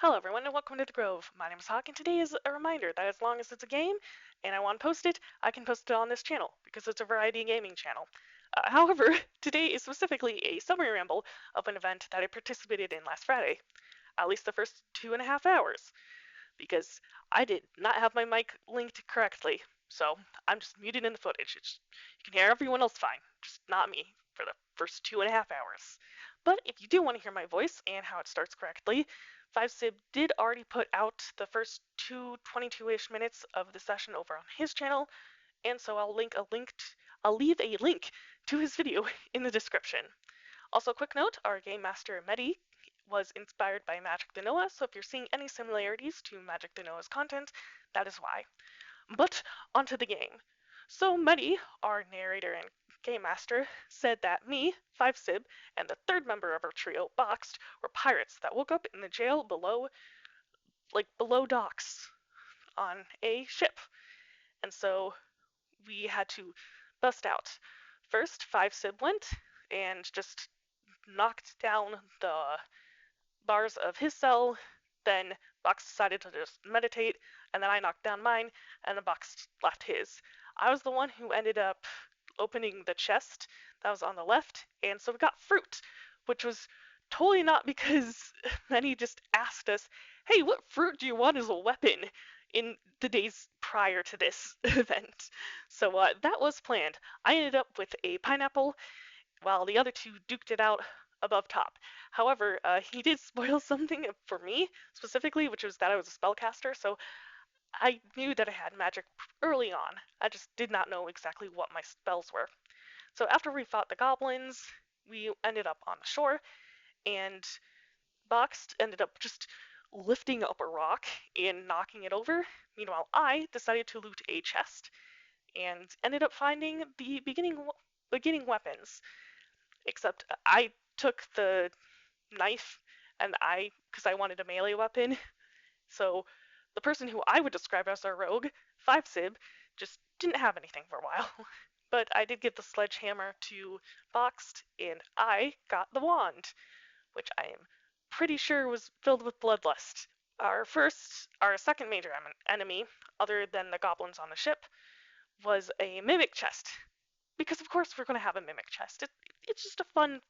Hello everyone and welcome to the Grove. My name is Hawk and today is a reminder that as long as it's a game and I want to post it, I can post it on this channel because it's a variety gaming channel. However, today is specifically a summary ramble of an event that I participated in last Friday, at least the first 2.5 hours, because I did not have my mic linked correctly. So I'm just muted in the footage. You can hear everyone else fine, just not me for the first 2.5 hours. But if you do want to hear my voice and how it starts correctly, 5sib did already put out the first 22-ish minutes of the session over on his channel, and so I'll leave a link to his video in the description. Also, quick note, our game master Medi was inspired by Magic the Noah, so if you're seeing any similarities to Magic the Noah's content, that is why. But onto the game. So Medi, our narrator and game master, said that me, 5sib, and the third member of our trio, Boxed, were pirates that woke up in the jail below docks on a ship. And so we had to bust out. First, 5sib went and just knocked down the bars of his cell. Then Box decided to just meditate, and then I knocked down mine, and the Box left his. I was the one who ended up opening the chest that was on the left, and so we got fruit, which was totally not because Many just asked us, hey, what fruit do you want as a weapon in the days prior to this event? So that was planned. I ended up with a pineapple while the other two duked it out above top. However, he did spoil something for me specifically, which was that I was a spellcaster, so I knew that I had magic early on. I just did not know exactly what my spells were. So after we fought the goblins, we ended up on the shore, and Boxed ended up just lifting up a rock and knocking it over. Meanwhile, I decided to loot a chest and ended up finding the beginning weapons. Except I took the knife and because I wanted a melee weapon. So the person who I would describe as our rogue, 5sib, just didn't have anything for a while. But I did get the sledgehammer to Boxed, and I got the wand, which I am pretty sure was filled with bloodlust. Our second major enemy, other than the goblins on the ship, was a mimic chest. Because of course we're going to have a mimic chest. It's just a fun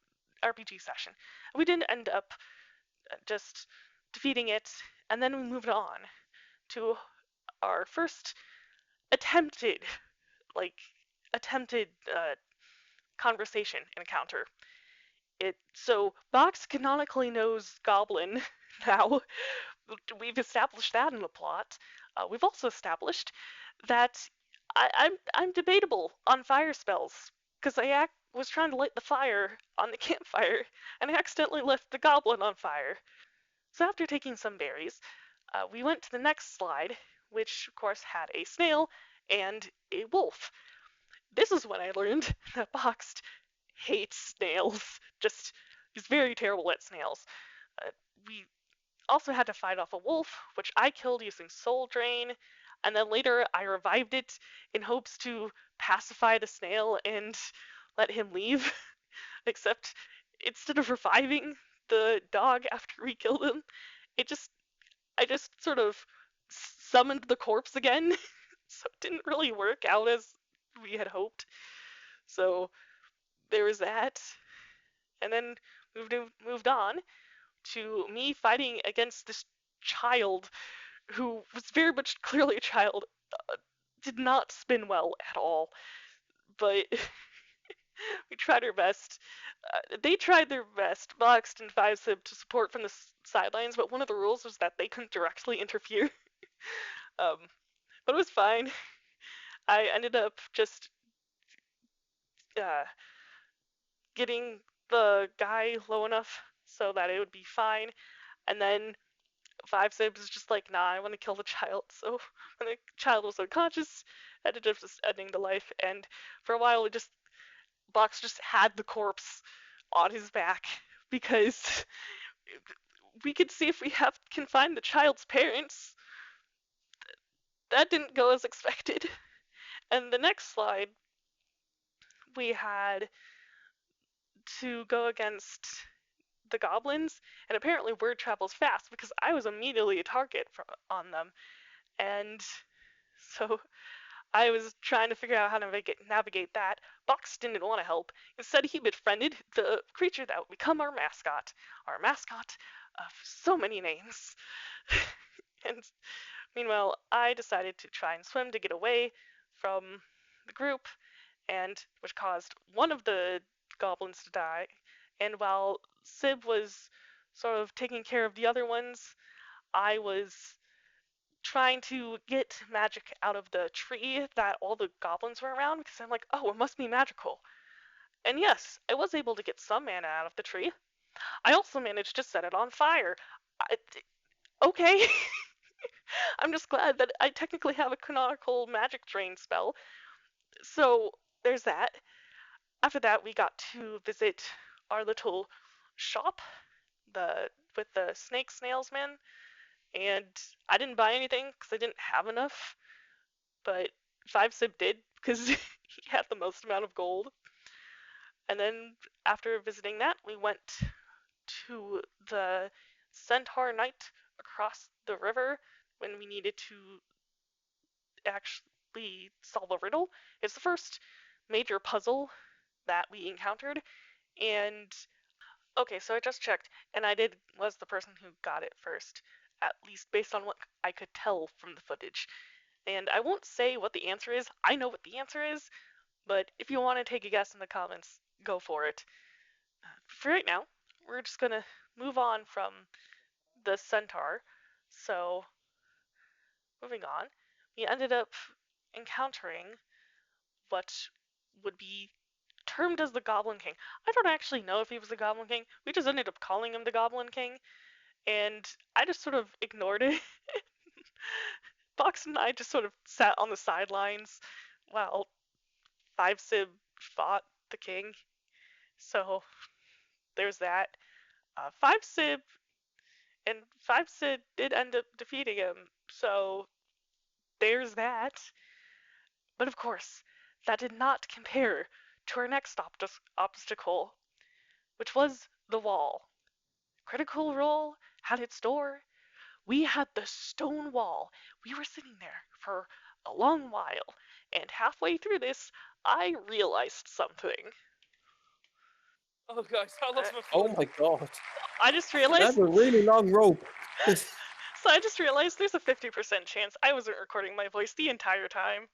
RPG session. We didn't end up just defeating it, and then we moved on to our first attempted, like, attempted conversation encounter. So Box canonically knows Goblin now. We've established that in the plot. We've also established that I'm debatable on fire spells because was trying to light the fire on the campfire and I accidentally lit the goblin on fire. So after taking some berries, we went to the next slide, which of course had a snail and a wolf. This is when I learned that Boxed hates snails. Just he's very terrible at snails. We also had to fight off a wolf, which I killed using Soul Drain, and then later I revived it in hopes to pacify the snail and let him leave. Except instead of reviving the dog after we killed him, it just I just sort of summoned the corpse again. So it didn't really work out as we had hoped. So there was that. And then moved on to me fighting against this child who was very much clearly a child, did not spin well at all. But we tried our best. They tried their best, Boxed and 5sib, to support from the sidelines, but one of the rules was that they couldn't directly interfere. um, but it was fine. I ended up just uh, getting the guy low enough so that it would be fine. And then 5sib was just like, nah, I want to kill the child. So when the child was unconscious, I ended up just ending the life. And for a while, Box just had the corpse on his back because we could see if can find the child's parents. That didn't go as expected. And the next slide, we had to go against the goblins, and apparently word travels fast because I was immediately a target on them. And so I was trying to figure out how to navigate that. Box didn't want to help. Instead, he befriended the creature that would become our mascot of so many names. And meanwhile, I decided to try and swim to get away from the group, and which caused one of the goblins to die. And while Sib was sort of taking care of the other ones, I was trying to get magic out of the tree that all the goblins were around because I'm like, oh, it must be magical. And yes, I was able to get some mana out of the tree. I also managed to set it on fire. I, okay. I'm just glad that I technically have a canonical magic drain spell. So there's that. After that, we got to visit our little shop, the with the snake snailsman, and I didn't buy anything because I didn't have enough, but Five Sib did because he had the most amount of gold. And then after visiting that, we went to the Centaur Knight across the river when we needed to actually solve a riddle. It's the first major puzzle that we encountered, and okay, so I just checked, and I was the person who got it first, at least based on what I could tell from the footage. And I won't say what the answer is. I know what the answer is, but if you want to take a guess in the comments, go for it. For right now, we're just gonna move on from the centaur. So, moving on, we ended up encountering what would be termed as the Goblin King. I don't actually know if he was the Goblin King. We just ended up calling him the Goblin King, and I just sort of ignored it. Box and I just sort of sat on the sidelines while Five Sib fought the king. So there's that. Five Sib and Five Sib did end up defeating him. So there's that. But of course, that did not compare to our next obstacle, which was the wall. Critical Role had its door. We had the stone wall. We were sitting there for a long while, and halfway through this, I realized something. Oh guys, I lost my Oh phone. my god. I just realized. That's a really long rope. So I just realized there's a 50% chance I wasn't recording my voice the entire time.